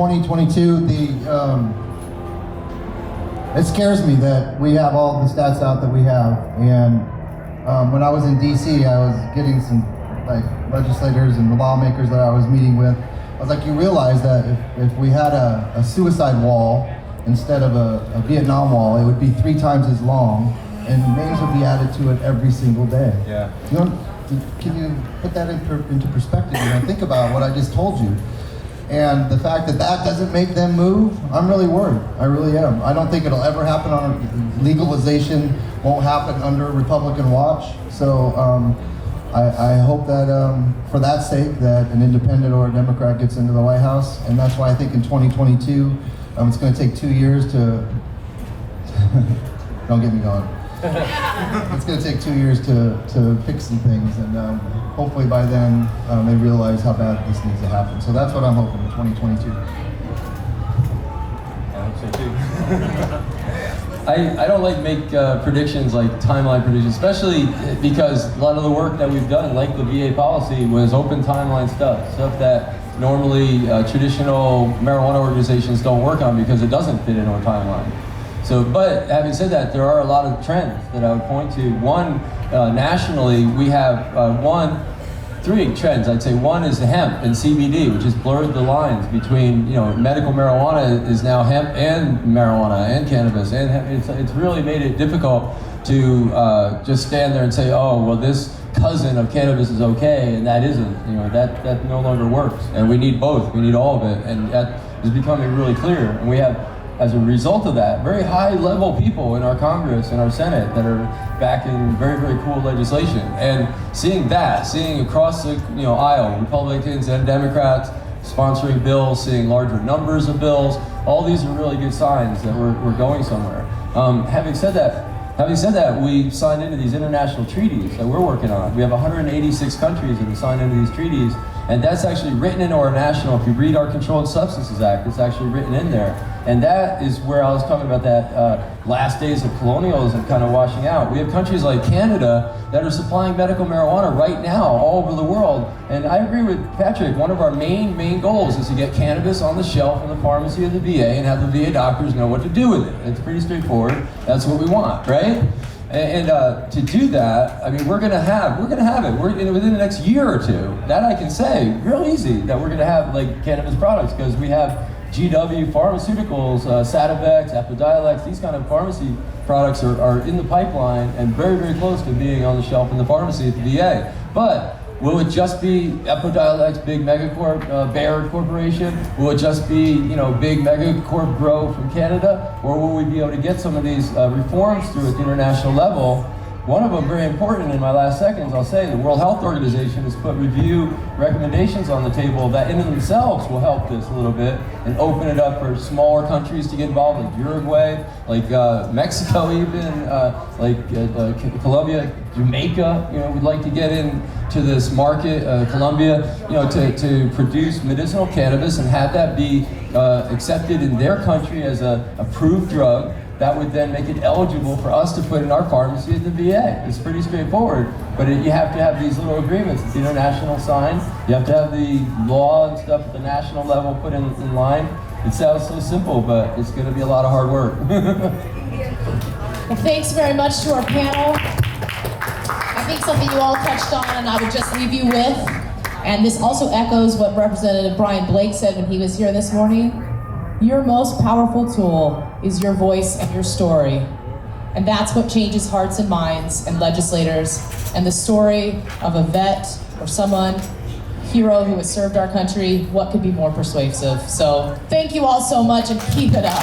2022, it scares me that we have all the stats out that we have. And when I was in DC, I was getting some legislators and lawmakers that I was meeting with. I was like, you realize that if we had a suicide wall instead of a Vietnam wall, it would be 3 times as long, and names would be added to it every single day. Yeah. Can you put that into perspective? Think about what I just told you. And the fact that doesn't make them move, I'm really worried. I really am. I don't think it'll ever happen legalization won't happen under Republican watch. So I hope that for that sake that an independent or a Democrat gets into the White House. And that's why I think in 2022, it's going to take 2 years to, don't get me going. It's going to take 2 years to fix some things, and hopefully by then they realize how bad this needs to happen. So that's what I'm hoping in 2022. I hope so too. I don't like make predictions, like timeline predictions, especially because a lot of the work that we've done, like the VA policy, was open timeline stuff that normally traditional marijuana organizations don't work on because it doesn't fit into a timeline. So, but having said that, there are a lot of trends that I would point to. One, nationally, we have 3 trends. I'd say one is the hemp and CBD, which has blurred the lines between, medical marijuana is now hemp and marijuana and cannabis, and it's really made it difficult to just stand there and say, oh, well, this cousin of cannabis is okay, and that isn't. That no longer works, and we need both. We need all of it, and that is becoming really clear. And we have, as a result of that, very high-level people in our Congress and our Senate that are backing very, very cool legislation. And seeing across the aisle, Republicans and Democrats sponsoring bills, seeing larger numbers of bills, all these are really good signs that we're going somewhere. Having said that, we signed into these international treaties that we're working on. We have 186 countries that have signed into these treaties, and that's actually written into our national, if you read our Controlled Substances Act, it's actually written in there. And that is where I was talking about that last days of colonialism kind of washing out. We have countries like Canada that are supplying medical marijuana right now all over the world. And I agree with Patrick, one of our main goals is to get cannabis on the shelf in the pharmacy of the VA and have the VA doctors know what to do with it. It's pretty straightforward. That's what we want, right? And to do that, we're gonna have it. Within the next year or two. That I can say real easy that we're gonna have cannabis products, because we have GW Pharmaceuticals, Sativex, Epidiolex, these kind of pharmacy products are in the pipeline and very, very close to being on the shelf in the pharmacy at the VA. But will it just be Epidiolex, big megacorp, Bayer Corporation? Will it just be, big megacorp grow from Canada? Or will we be able to get some of these reforms through at the international level? One of them, very important in my last seconds, I'll say, the World Health Organization has put review recommendations on the table that in themselves will help this a little bit and open it up for smaller countries to get involved, like Uruguay, like Mexico even, Colombia, Jamaica, we'd like to get into this market, Colombia, to produce medicinal cannabis and have that be accepted in their country as a approved drug. That would then make it eligible for us to put in our pharmacy at the VA. It's pretty straightforward, but you have to have these little agreements. It's international signed. You have to have the law and stuff at the national level put in line. It sounds so simple, but it's going to be a lot of hard work. Well, thanks very much to our panel. I think something you all touched on, and I would just leave you with, and this also echoes what Representative Brian Blake said when he was here this morning. Your most powerful tool is your voice and your story. And that's what changes hearts and minds and legislators. And the story of a vet or hero who has served our country, what could be more persuasive? So thank you all so much, and keep it up.